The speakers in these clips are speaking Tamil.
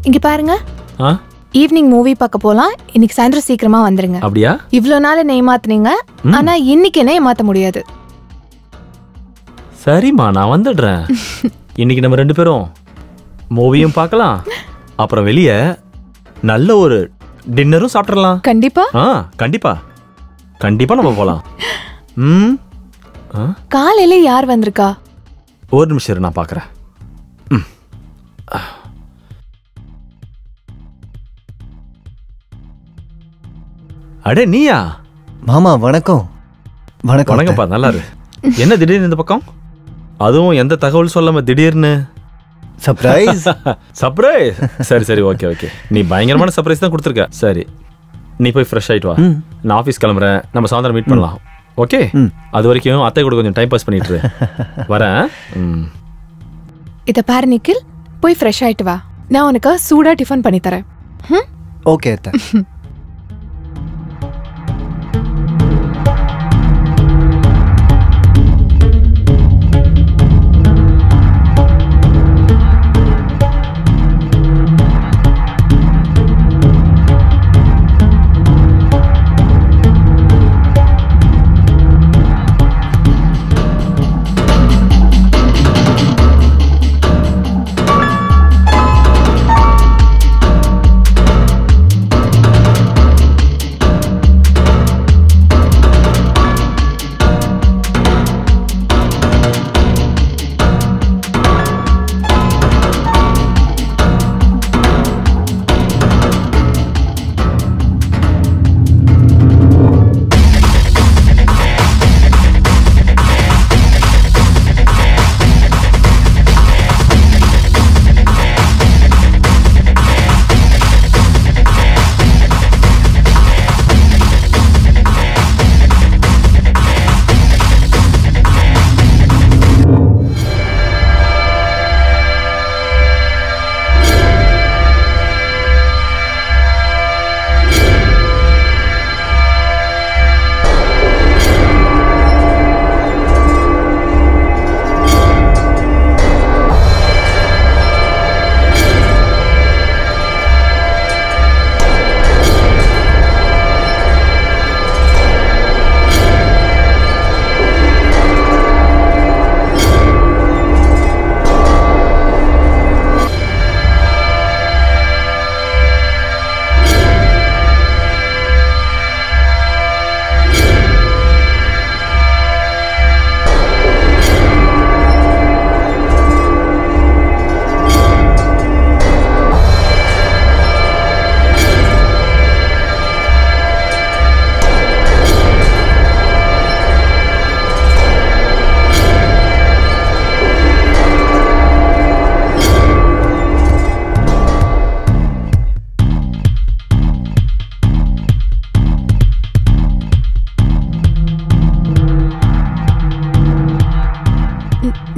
இங்க பாருங்க. ஈவினிங் மூவி பார்க்க போலாம். இன்னைக்கு சாயந்தரம் சீக்கிரமா வந்துருங்க. அப்படியா? இவ்வளவு நாள் என்னை ஏமாத்துனீங்க, ஆனா இன்னைக்கு என்ன ஏமாத்த முடியாது. சரிம்மா, நான் வந்துடுறேன். இன்னைக்கு நம்ம 2 பேரும் மூவியும் பார்க்கலாம், அப்புறம் வெளியே நல்ல ஒரு டின்னரும் சாப்பிடலாம். கண்டிப்பா? கண்டிப்பா கண்டிப்பா நம்ம போலாம். காலையில யார் வந்திருக்கா? ஒரு நிமிஷம் இரு, நான் பார்க்கறேன். அடே நீயா? மாமா வணக்கம். வணக்கம். வணக்கம்ப்பா, நல்லா இரு. என்ன திடீர்னு இந்த பக்கம்? அதுவும் எந்த தகவல் சொல்லாம திடீர்னு? சர்ப்ரைஸ். சர்ப்ரைஸ்? சரி சரி, ஓகே ஓகே. நீ பயங்கரமான சர்ப்ரைஸ் தான் கொடுத்துருக்க. சரி, நீ போய் ஃப்ரெஷ் ஆயிட்டு வா. நான் ஆஃபீஸ் கிளம்புறேன். நம்ம சாயந்தரம் மீட் பண்ணலாம். ஓகே? அது வரைக்கும் அத்தை கூட கொஞ்சம் டைம் பாஸ் பண்ணிட்டு வரேன். இத பாரு நிக்கில், போய் ஃப்ரெஷ் ஆயிட்டு வா. நான் உனக்கு சூடா டிஃபன் பண்ணி தரேன். ஓகே அத்தை.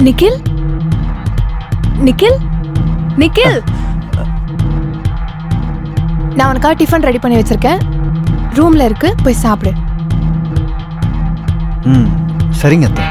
நிக்கில், நிக்கில், நிக்கில், நான் உனக்காக டிஃபன் ரெடி பண்ணி வச்சிருக்கேன். ரூம்ல இருக்கு, போய் சாப்பிடு. சரிங்க அத்தை.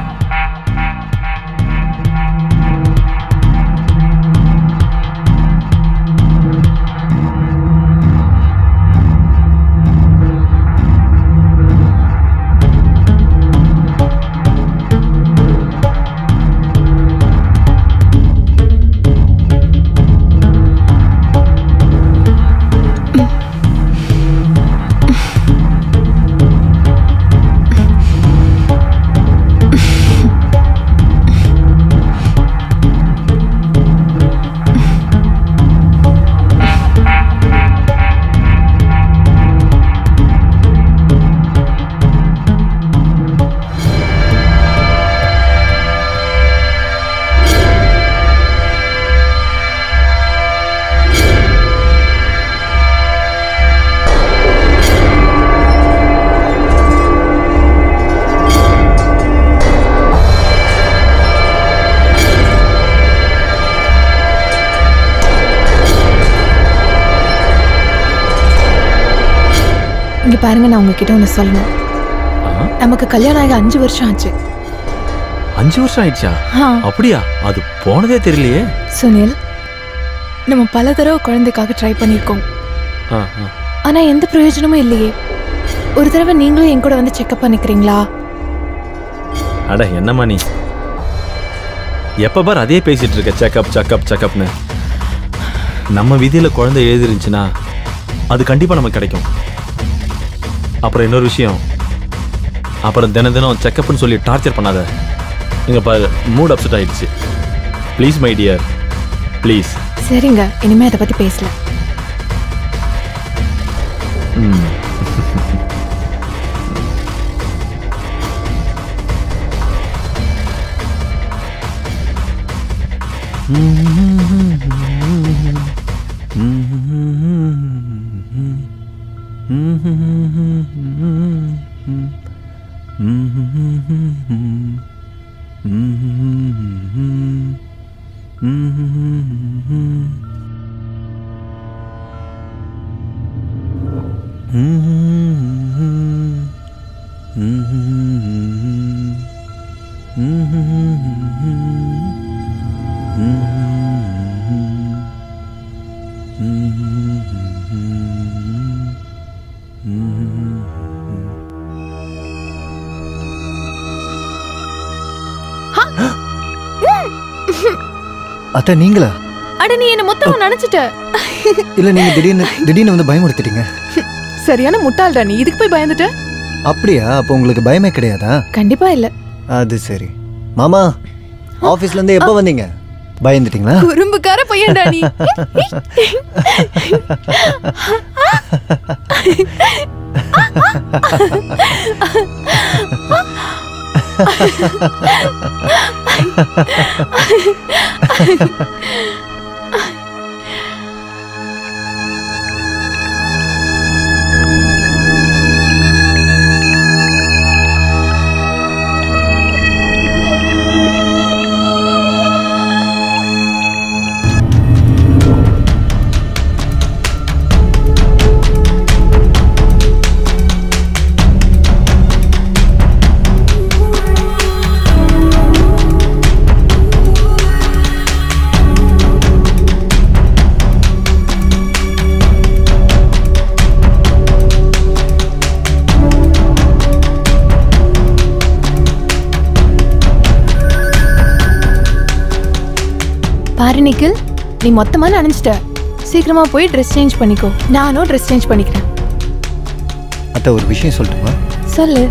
இங்க பாருங்க, நான் உங்ககிட்ட ஒண்ணு சொல்லணும். நமக்கு கல்யாணம் ஆகி 5 வருஷம் ஆச்சு. 5 வருஷம் ஆயிடுச்சா? அப்படியா? அது போனதே தெரியலையே. சுனில், நம்ம பல தடவை குழந்தைக்காக ட்ரை பண்ணியிருக்கோம். ஆனா எந்த பிரயோஜனமும் இல்லையே. ஒரு தடவை நீங்களும் என் கூட வந்து செக்அப் பண்ணிக்கிறீங்களா? அட என்னம்மா நீ எப்ப பார் அதே பேசிட்டு இருக்க, செக்அப் செக்அப் செக்அப்னு. நம்ம விதியில குழந்தை எழுதிருந்துச்சுன்னா அது கண்டிப்பா நமக்கு கிடைக்கும். அப்புறம் இன்னொரு விஷயம், அப்புறம் தினம் தினம் செக்அப்னு சொல்லி டார்ச்சர் பண்ணாத. இங்க பாரு, மூட் அப்செட் ஆயிடுச்சு. Please my dear, please. சரிங்க, இனிமே அதை பத்தி பேசல. அத்தை நீங்களா? அட நீ என்ன மொத்தமா நினைச்சிட்ட. இல்ல நீங்க திடீர்னு வந்து பயமுறுத்திட்டீங்க. சரியான முட்டாள்டா நீ, இதுக்கு போய் பயந்துட்ட? அப்படியா? அப்போ உங்களுக்கு பயமே கிடையாதா? கண்டிப்பா இல்ல. அது சரி. மாமா ஆபீஸ்ல இருந்து எப்ப வந்தீங்க? பயந்துட்டீங்களா? குறும்புக்கார பையன்டா நீ. பாரு நிக்கில், நீ மொத்தமா நினைச்சிட்ட. சீக்கிரமா போய் ட்ரெஸ் சேஞ்ச் பண்ணிக்கோ. நானும் ட்ரெஸ் சேஞ்ச் பண்ணிக்கிறேன். அத்தை ஒரு விஷயம் சொல்லட்டுமா? சொல்லு.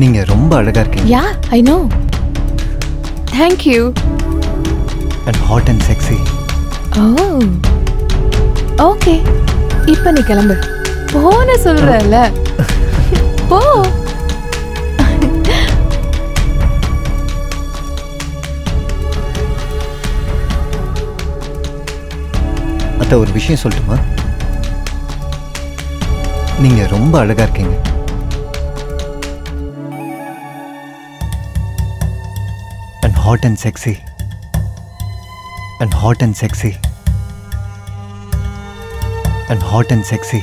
நீங்க ரொம்ப அழகா இருக்கீங்க. Yeah, I know. Thank you. And hot and sexy. Oh. Okay. இப்போ நீ கிளம்பு. போன சொல்றல. போ. அத்தை ஒரு விஷயம் சொல்லட்டுமா? நீங்க ரொம்ப அழகா இருக்கீங்க. And hot and sexy. And hot and sexy. And hot and sexy.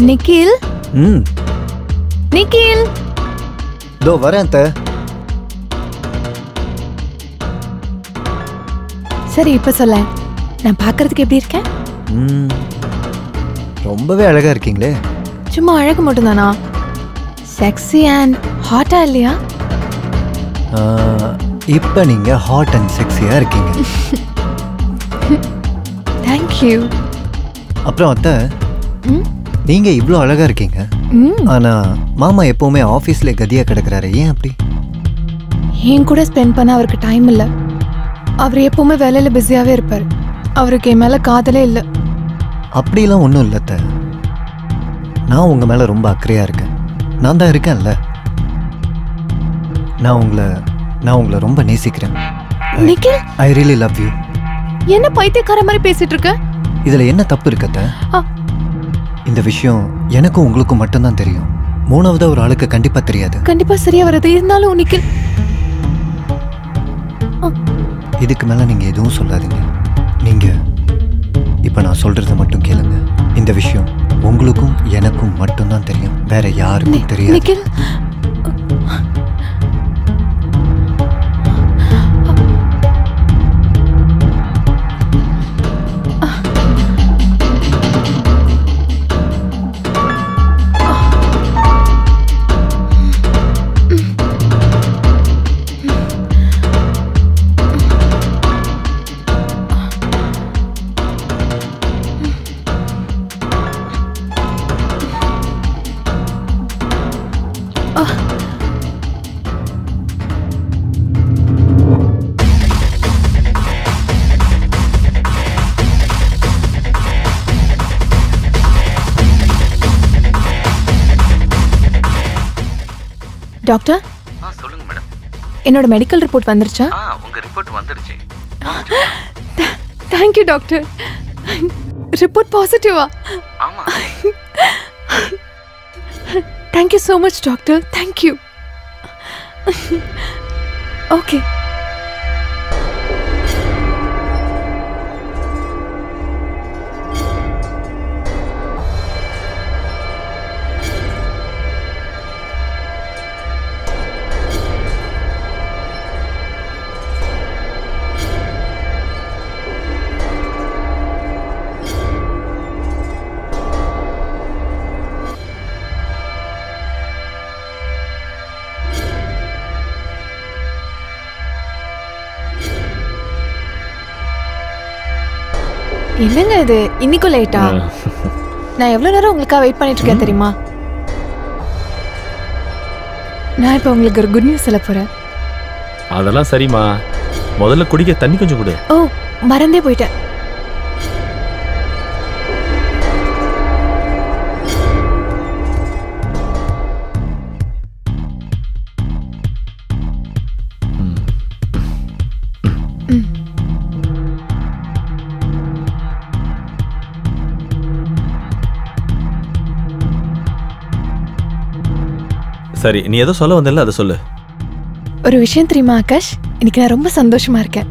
Nikhil. Nikhil. தோ வரேன் அத்தை. சரி இப்ப சொல்ல, நான் பார்க்கிறதுக்கு எப்படி இருக்கேன்? ரொம்பவே அழகா இருக்கீங்களே. சும்மா அழகு மட்டும்தானா? செக்ஸி அண்ட் ஹாட்டா இல்லையா? இப்போ நீங்க ஹாட் அண்ட் செக்ஸியா இருக்கீங்க. தேங்க்யூ. அப்புறம் அத்தை, நீங்க இவ்வளோ அழகா இருக்கீங்க. ஆனா மாமா எப்பவுமே ஆபீஸ்ல கதியா கிடக்குறாரு, ஏன் அப்படி? என் கூட ஸ்பெண்ட் பண்ண அவருக்கு டைம் இல்லை. அவர் எப்பவுமே வேலையில பிஸியாவே இருப்பார். அவருக்கு என் மேல காதலே இல்லை. அப்படிலாம் ஒன்றும் இல்லை அத்தை. நான் உங்க மேல ரொம்ப அக்கறையா இருக்கேன். நான் தான் இருக்கேன்ல. நான் உங்களை ரொம்ப நேசிக்கிறேன். Nikhil, I really love you. என்ன பைத்தியக்கார மாதிரி பேசிட்டு இருக்க? இதுல என்ன தப்பு இருக்கத்த? இந்த விஷயம் எனக்கும் உங்களுக்கும் மட்டும்தான் தெரியும். மூணாவதா ஒரு ஆளுக்கு கண்டிப்பா தெரியாது. கண்டிப்பா சரியா வராது. இருந்தாலும் நிக்கில், இதுக்கு மேல நீங்க எதுவும் சொல்லாதீங்க. நீங்க இப்ப நான் சொல்றத மட்டும் கேளுங்க. இந்த விஷயம் உங்களுக்கும் எனக்கும் மட்டும்தான் தெரியும், வேற யாருக்கும் தெரியாது. நிக்கில், டாக்டர். சொல்லுங்க மேடம். என்னோட மெடிக்கல் ரிப்போர்ட் வந்துருச்சா? உங்க ரிப்போர்ட் வந்துருச்சு. Thank you doctor. ரிப்போர்ட் பாசிட்டிவா? ஆமா. Thank you so much doctor. Thank you. Okay. என்னங்க இது இன்னைக்கு லேட்டா? நான் எவ்வளவு நேரம் உங்களுக்காக வெயிட் பண்ணிட்டு இருக்கேன் தெரியுமா? நான் இப்ப உங்களுக்கு ஒரு குட் நியூஸ் சொல்ல போறேன். அதெல்லாம் சரிம்மா, முதல்ல குடிக்க தண்ணி கொஞ்சம் கொடு. ஓ, மறந்தே போயிட்டேன். சரி, நீ ஏதோ சொல்ல வந்தல்ல, அதை சொல்லு. ஒரு விஷயம் தெரியுமா ஆகாஷ்? இன்னைக்கு நான் ரொம்ப சந்தோஷமா இருக்கேன்.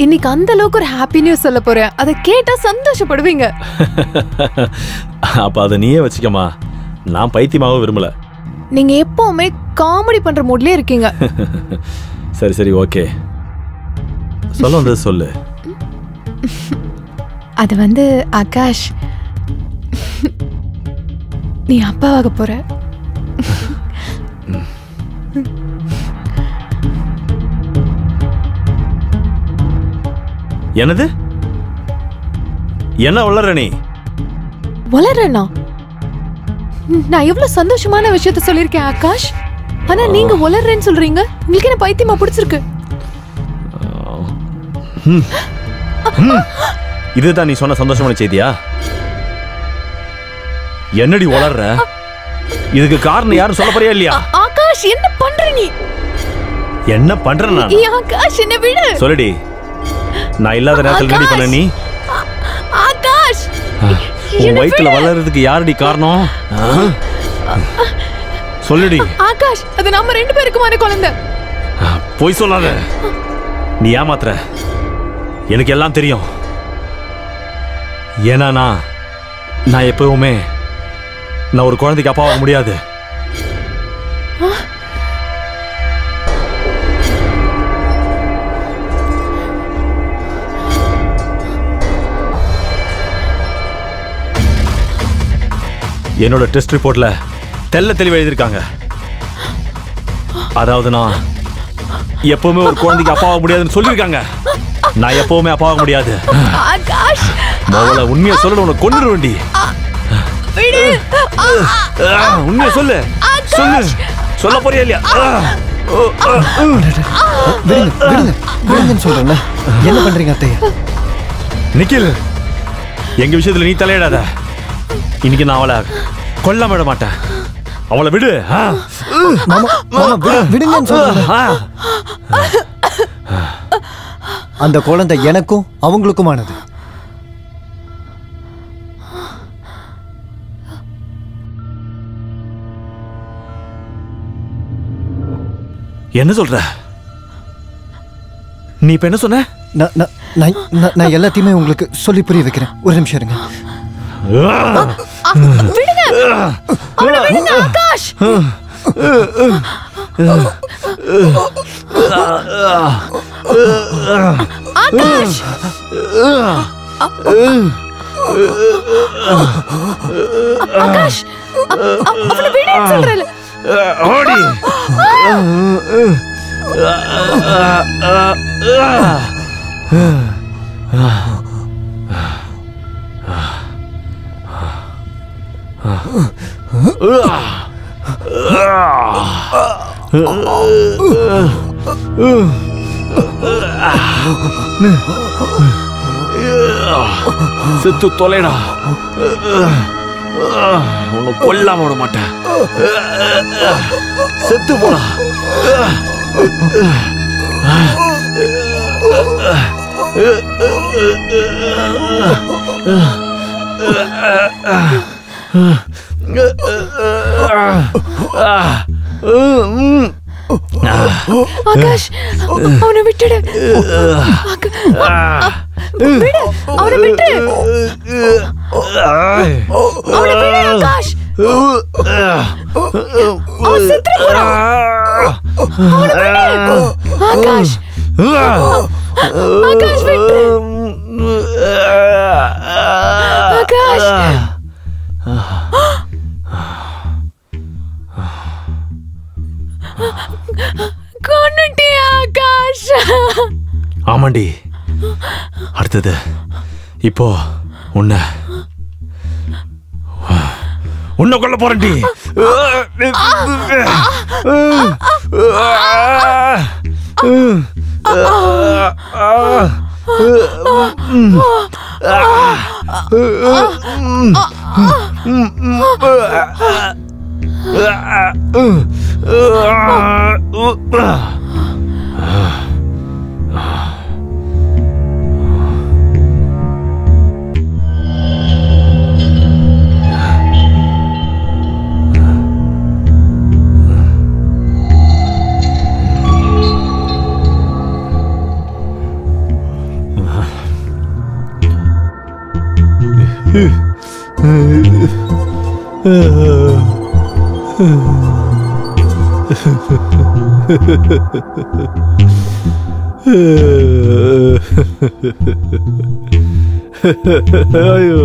இன்னைக்கு அந்த அளவுக்கு ஒரு ஹாப்பி நியூஸ் சொல்ல போறேன். அதை கேட்டா சந்தோஷப்படுவீங்க. அப்ப அதை நீயே வச்சுக்கமா, நான் பைத்தியமாக விரும்பல. நீங்க எப்பவுமே காமெடி பண்ற மூட்லயே இருக்கீங்க. சரி சரி, ஓகே, சொல்ல வந்தது சொல்லு. அது வந்து ஆகாஷ், நீ அப்பாவாக போற. என்னது? என்ன வளர நீ? வளரனா? நான் எவ்வளவு சந்தோஷமான விஷயத்த சொல்லிருக்கேன் ஆகாஷ். ஆனா நீங்க வளர்றேன்னு சொல்றீங்க. உங்களுக்கு என்ன பைத்தியமா பிடிச்சிருக்கு? இதுதான் நீ சொன்ன சந்தோஷமான செய்தியா? என்னடி வளர்ற? இதுக்கு காரணம் யாரும் சொல்ல போறியா இல்லையா? ஆகாஷ், என்ன பண்ற நீ? என்ன பண்ற நான்? ஆகாஷ், என்ன விடு. சொல்லுடி, நான் இல்லாத நேரத்துல ரெடி பண்ண நீ? ஆகாஷ், உன் வயித்துல வளர்றதுக்கு யாரடி காரணம்? சொல்லுடி. ஆகாஷ், அது நம்ம ரெண்டு பேருக்குமான குழந்தை. போய் சொல்லாத, நீ ஏமாத்துற. எனக்கு எல்லாம் தெரியும். ஏன்னா நான் எப்பவுமே நான் ஒரு குழந்தைக்கு அப்பாவாக முடியாது. என்னோட டெஸ்ட் ரிப்போர்ட்ல தெல்ல தெளிவா எழுதியிருக்காங்க. அதாவது நான் எப்பவுமே ஒரு குழந்தைக்கு அப்பாவாக முடியாதுன்னு சொல்லியிருக்காங்க. நான் எப்பவுமே அப்பாவாக முடியாது. ஆகாஷ், மோவல உண்மையை சொல்லணும், உன்னை கொன்னுட வேண்டி. உண்மையை சொல்லு, சொல்லு, சொல்ல போறியா இல்லையா? சொல்றேன். என்ன பண்றீங்க அத்தையா? நிக்கில், எங்க விஷயத்துல நீ தலையிடாத. இன்னைக்கு நான் அவளை கொல்ல விட மாட்டேன். அவளை விடு. விடுங்கன்னு சொல்றேன். அந்த குழந்தை எனக்கும் அவங்களுக்குமானது. என்ன சொல்ற? நீ இப்ப என்ன சொன்ன? நான் எல்லாத்தையுமே உங்களுக்கு சொல்லி புரிய வைக்கிறேன். ஒரு நிமிஷம் இருங்க. ஆகாஷ், ஆகாஷ், ஆகாஷ், அவனை விடுன்னு சொல்றேன். ஓடி. செத்து தொலைடா. உன்னை கொல்லாம விட மாட்டேன். செத்து போடா. ஆகாஷ், அவனை விட்டுடு. விடு, அவனை விட்டு. அவனை விடு ஆகாஷ். அவன் செத்துற போறான். அவனை விடு ஆகாஷ். ஆகாஷ் விட்டு. ஆகாஷ். கொன்னுட்டியா ஆகாஷ்? ஆமாண்டி. அடுத்தது இப்போ உன்னை கொல்ல போறேன்டி. ஐயோ.